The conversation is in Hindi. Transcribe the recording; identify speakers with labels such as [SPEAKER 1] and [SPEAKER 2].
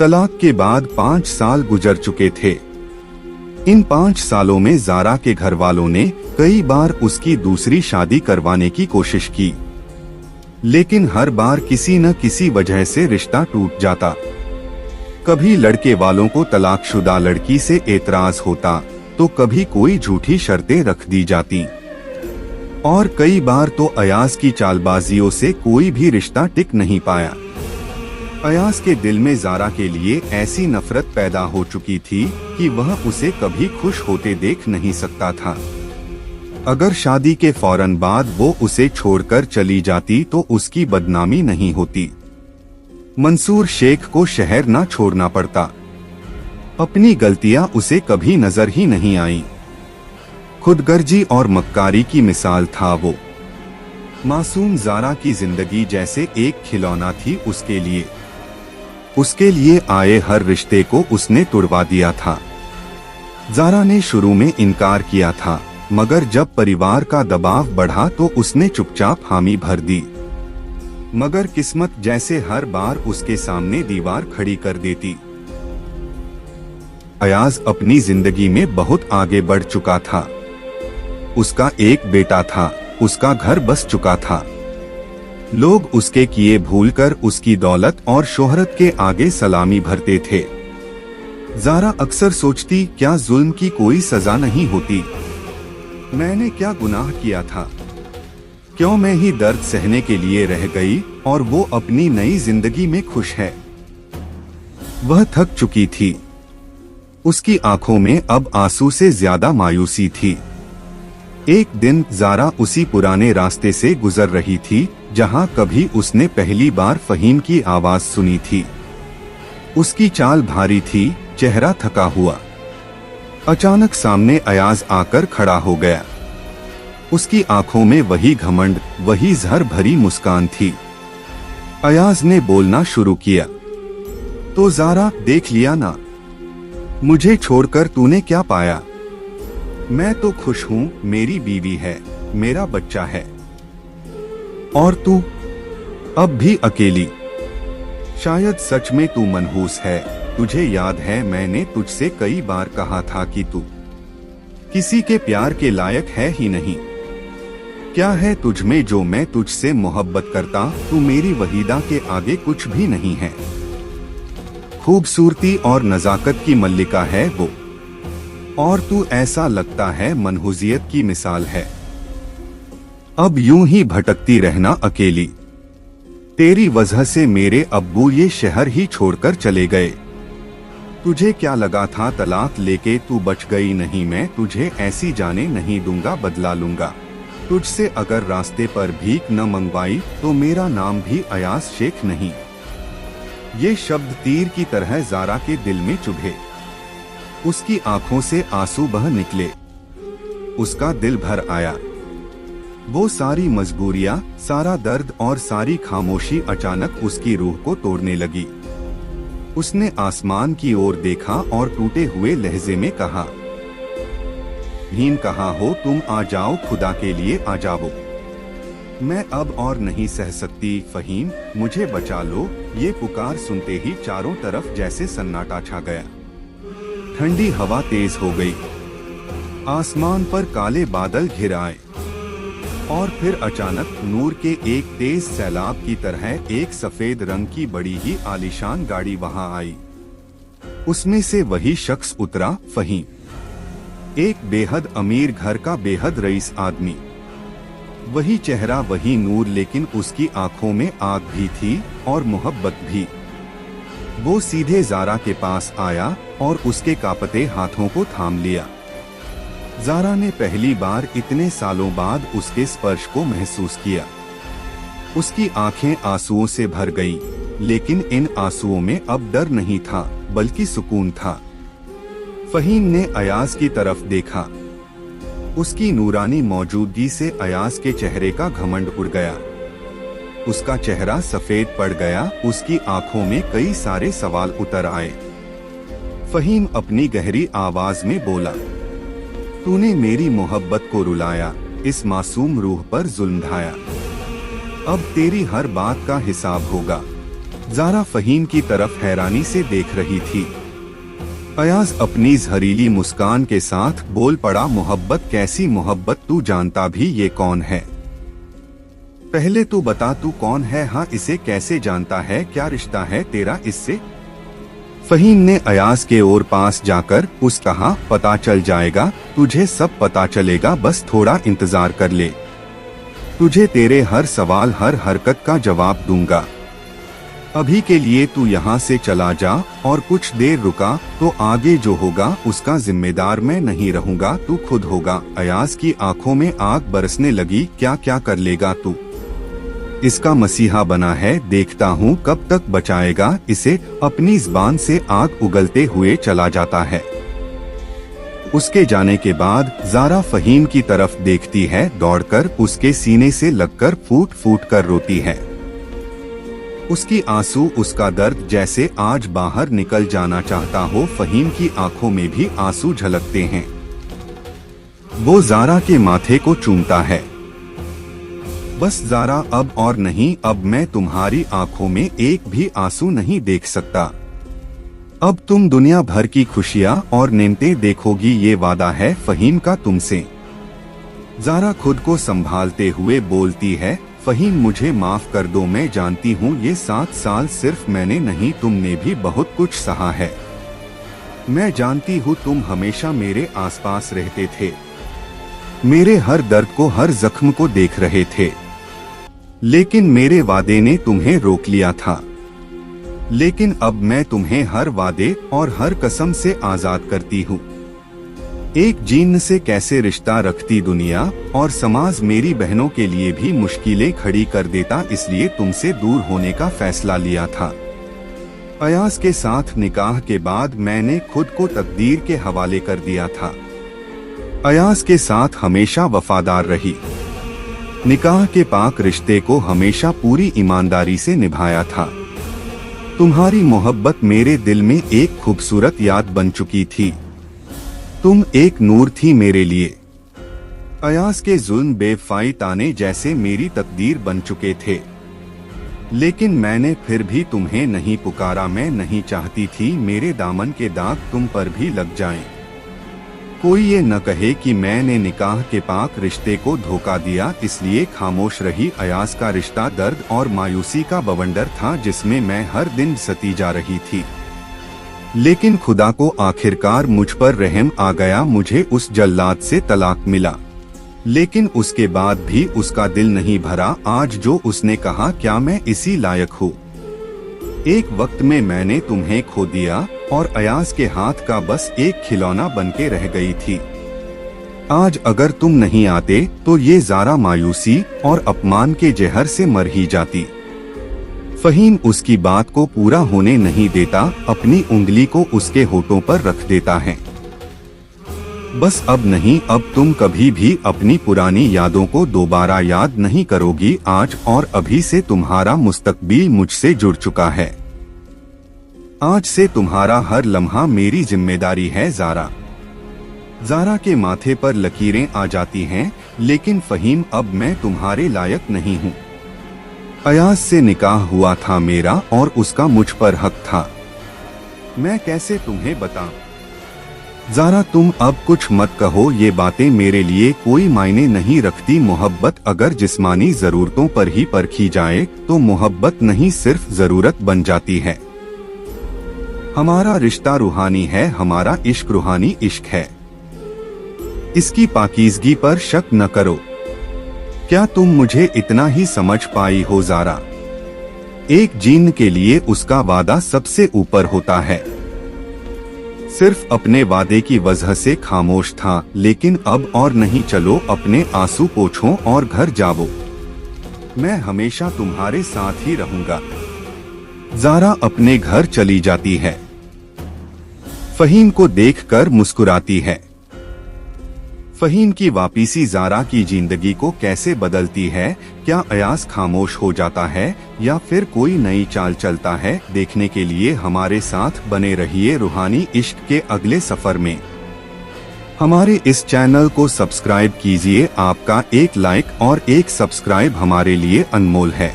[SPEAKER 1] तलाक के बाद 5 साल गुजर चुके थे। इन 5 सालों में ज़ारा के घर वालों ने कई बार उसकी दूसरी शादी करवाने की कोशिश की, लेकिन हर बार किसी न किसी वजह से रिश्ता टूट जाता। कभी लड़के वालों को तलाकशुदा लड़की से एतराज होता, तो कभी कोई झूठी शर्तें रख दी जाती, और कई बार तो अयाज की चालबाजियों से कोई भी रिश्ता टिक नहीं पाया। अयाज के दिल में ज़ारा के लिए ऐसी नफरत पैदा हो चुकी थी कि वह उसे कभी खुश होते देख नहीं सकता था। अगर शादी के फौरन बाद वो उसे छोड़कर चली जाती तो उसकी बदनामी नहीं होती, मंसूर शेख को शहर ना छोड़ना पड़ता। अपनी गलतियां उसे कभी नजर ही नहीं आई। खुदगर्जी और मक्कारी की मिसाल था वो। मासूम ज़ारा की जिंदगी जैसे एक खिलौना थी उसके लिए। उसके लिए आए हर रिश्ते को उसने तुड़वा दिया था। ज़ारा ने शुरू में इनकार किया था, मगर जब परिवार का दबाव बढ़ा तो उसने चुपचाप हामी भर दी। मगर किस्मत जैसे हर बार उसके सामने दीवार खड़ी कर देती। अयाज अपनी जिंदगी में बहुत आगे बढ़ चुका था। उसका एक बेटा था, उसका घर बस चुका था। लोग उसके किए भूलकर उसकी दौलत और शोहरत के आगे सलामी भरते थे। ज़ारा अक्सर सोचती, क्या जुल्म की कोई सजा नहीं होती? मैंने क्या गुनाह किया था? क्यों मैं ही दर्द सहने के लिए रह गई और वो अपनी नई जिंदगी में खुश है? वह थक चुकी थी। उसकी आंखों में अब आंसू से ज्यादा मायूसी थी। एक दिन ज़ारा उसी पुराने रास्ते से गुजर रही थी जहां कभी उसने पहली बार फहीम की आवाज सुनी थी। उसकी चाल भारी थी, चेहरा थका हुआ। अचानक सामने अयाज आकर खड़ा हो गया। उसकी आंखों में वही घमंड, वही जहर भरी मुस्कान थी। अयाज ने बोलना शुरू किया, तो ज़ारा, देख लिया ना, मुझे छोड़कर तूने क्या पाया? मैं तो खुश हूँ, मेरी बीवी है, मेरा बच्चा है, और तू अब भी अकेली। शायद सच में तू मनहूस है। तुझे याद है मैंने तुझसे कई बार कहा था कि तू किसी के प्यार के लायक है ही नहीं। क्या है तुझ में जो मैं तुझसे मोहब्बत करता? तू मेरी वहीदा के आगे कुछ भी नहीं है। खूबसूरती और नजाकत की मल्लिका है वो, और तू ऐसा लगता है मनहूसियत की मिसाल है। अब यूं ही भटकती रहना अकेली। तेरी वजह से मेरे अब्बू ये शहर ही छोड़कर चले गए। तुझे क्या लगा था तलाक लेके तू बच गई? नहीं, मैं तुझे ऐसी जाने नहीं दूंगा, बदला लूंगा। तुझसे अगर रास्ते पर भीख न मंगवाई तो मेरा नाम भी अयाज शेख नहीं। ये शब्द तीर की तरह ज़ारा के दिल में चुभे। उसकी आंखों से आंसू बह निकले। उसका दिल भर आया। वो सारी मजबूरियां, सारा दर्द और सारी खामोशी अचानक उसकी रूह को तोड़ने लगी। उसने आसमान की ओर देखा और टूटे हुए लहजे में कहा, भीम कहाँ हो तुम? आ जाओ, खुदा के लिए आ जाओ। मैं अब और नहीं सह सकती फहीम, मुझे बचा लो। ये पुकार सुनते ही चारों तरफ जैसे सन्नाटा छा गया। ठंडी हवा तेज हो गई। आसमान पर काले बादल घिर आए, और फिर अचानक नूर के एक तेज सैलाब की तरह एक सफेद रंग की बड़ी ही आलीशान गाड़ी वहां आई। उसमें से वही शख्स उतरा, फहीम। एक बेहद अमीर घर का बेहद रईस आदमी। वही चेहरा, वही नूर, लेकिन उसकी आंखों में आग भी थी और मोहब्बत भी। वो सीधे ज़ारा के पास आया और उसके कांपते हाथों को थाम लिया। ज़ारा ने पहली बार इतने सालों बाद उसके स्पर्श को महसूस किया। उसकी आंखें आंसुओं से भर गईं, लेकिन इन आंसुओं में अब डर नहीं था, बल्कि सुकून था। फहीम ने अयाज की तरफ देखा। उसकी नूरानी मौजूदगी से अयाज के चेहरे का घमंड उड़ गया। उसका चेहरा सफेद पड़ गया। उसकी आंखों में कई सारे सवाल उतर आए। फहीम अपनी गहरी आवाज में बोला, तूने मेरी मोहब्बत को रुलाया, इस मासूम रूह पर जुल्म ढाया। अब तेरी हर बात का हिसाब होगा। ज़ारा फ़हीम की तरफ हैरानी से देख रही थी। अयाज अपनी जहरीली मुस्कान के साथ बोल पड़ा, मोहब्बत? कैसी मोहब्बत? तू जानता भी ये कौन है? पहले तू बता, तू कौन है? हाँ, इसे कैसे जानता है? क्या रिश्ता है तेरा इससे? फ़हीम ने अयाज के और पास जाकर उस कहा, पता चल जाएगा तुझे, सब पता चलेगा, बस थोड़ा इंतजार कर ले। तुझे तेरे हर सवाल, हर हरकत का जवाब दूंगा। अभी के लिए तू यहाँ से चला जा, और कुछ देर रुका तो आगे जो होगा उसका जिम्मेदार मैं नहीं रहूंगा, तू खुद होगा। अयाज की आंखों में आग बरसने लगी। क्या क्या कर लेगा तू? इसका मसीहा बना है, देखता हूँ कब तक बचाएगा इसे। अपनी ज़बान से आग उगलते हुए चला जाता है। उसके जाने के बाद ज़ारा फ़हीम की तरफ देखती है, दौड़कर उसके सीने से लगकर फूट फूट कर रोती है। उसकी आंसू, उसका दर्द जैसे आज बाहर निकल जाना चाहता हो। फ़हीम की आंखों में भी आंसू झलकते हैं। वो ज़ारा के माथे को चूमता है। बस ज़ारा, अब और नहीं, अब मैं तुम्हारी आंखों में एक भी आंसू नहीं देख सकता। अब तुम दुनिया भर की खुशियां और नेमतें देखोगी, ये वादा है फ़हीम का तुमसे। ज़ारा खुद को संभालते हुए बोलती है, फ़हीम मुझे माफ कर दो, मैं जानती हूँ ये 7 साल सिर्फ मैंने नहीं, तुमने भी बहुत कुछ सहा है। मैं जानती हूँ तुम हमेशा मेरे आसपास रहते थे, मेरे हर दर्द को, हर जख्म को देख रहे थे, लेकिन मेरे वादे ने तुम्हें रोक लिया था। लेकिन अब मैं तुम्हें हर वादे और हर कसम से आजाद करती हूँ। एक जीन से कैसे रिश्ता रखती दुनिया और समाज मेरी बहनों के लिए भी मुश्किलें खड़ी कर देता, इसलिए तुमसे दूर होने का फैसला लिया था। अयाज के साथ निकाह के बाद मैंने खुद को तकदीर के हवाले कर दिया था। अयाज के साथ हमेशा वफादार रही, निकाह के पाक रिश्ते को हमेशा पूरी ईमानदारी से निभाया था। तुम्हारी मोहब्बत मेरे दिल में एक खूबसूरत याद बन चुकी थी। तुम एक नूर थी मेरे लिए। अयाज के जुल्म, बेवफाई, ताने जैसे मेरी तकदीर बन चुके थे, लेकिन मैंने फिर भी तुम्हें नहीं पुकारा। मैं नहीं चाहती थी मेरे दामन के दाग तुम पर भी लग जाएं। कोई ये न कहे कि मैंने निकाह के पाक रिश्ते को धोखा दिया, इसलिए खामोश रही। अयाज का रिश्ता दर्द और मायूसी का बवंडर था, जिसमें मैं हर दिन सती जा रही थी। लेकिन खुदा को आखिरकार मुझ पर रहम आ गया। मुझे उस जल्लाद से तलाक मिला, लेकिन उसके बाद भी उसका दिल नहीं भरा। आज जो उसने कहा, क्या मैं इसी लायक हूँ? एक वक्त में मैंने तुम्हें खो दिया और अयाज के हाथ का बस एक खिलौना बनके रह गई थी। आज अगर तुम नहीं आते तो ये ज़ारा मायूसी और अपमान के जहर से मर ही जाती। फ़हीम उसकी बात को पूरा होने नहीं देता, अपनी उंगली को उसके होठों पर रख देता है। बस अब नहीं, अब तुम कभी भी अपनी पुरानी यादों को दोबारा याद नहीं करोगी। आज और अभी से तुम्हारा मुस्तकबिल मुझसे जुड़ चुका है। आज से तुम्हारा हर लम्हा मेरी जिम्मेदारी है ज़ारा। ज़ारा के माथे पर लकीरें आ जाती हैं, लेकिन फ़हीम, अब मैं तुम्हारे लायक नहीं हूँ। अयाज से निकाह हुआ था मेरा और उसका मुझ पर हक था। मैं कैसे तुम्हें बताऊं? ज़ारा, तुम अब कुछ मत कहो, ये बातें मेरे लिए कोई मायने नहीं रखती। मोहब्बत अगर जिस्मानी ज़रूरतों पर ही परखी जाए तो मोहब्बत नहीं, सिर्फ ज़रूरत बन जाती है। हमारा रिश्ता रूहानी है, हमारा इश्क रूहानी इश्क है। इसकी पाकीज़गी पर शक न करो। क्या तुम मुझे इतना ही समझ पाई हो ज़ारा? एक जीन के लिए उसका वादा सबसे ऊपर होता है। सिर्फ अपने वादे की वजह से खामोश था, लेकिन अब और नहीं। चलो अपने आंसू पोंछो और घर जाओ। मैं हमेशा तुम्हारे साथ ही रहूंगा। ज़ारा अपने घर चली जाती है। फ़हीम को देखकर मुस्कुराती है। फ़हीम की वापसी ज़ारा की जिंदगी को कैसे बदलती है? क्या अयाज खामोश हो जाता है या फिर कोई नई चाल चलता है? देखने के लिए हमारे साथ बने रहिए रूहानी इश्क के अगले सफर में। हमारे इस चैनल को सब्सक्राइब कीजिए। आपका एक लाइक और एक सब्सक्राइब हमारे लिए अनमोल है।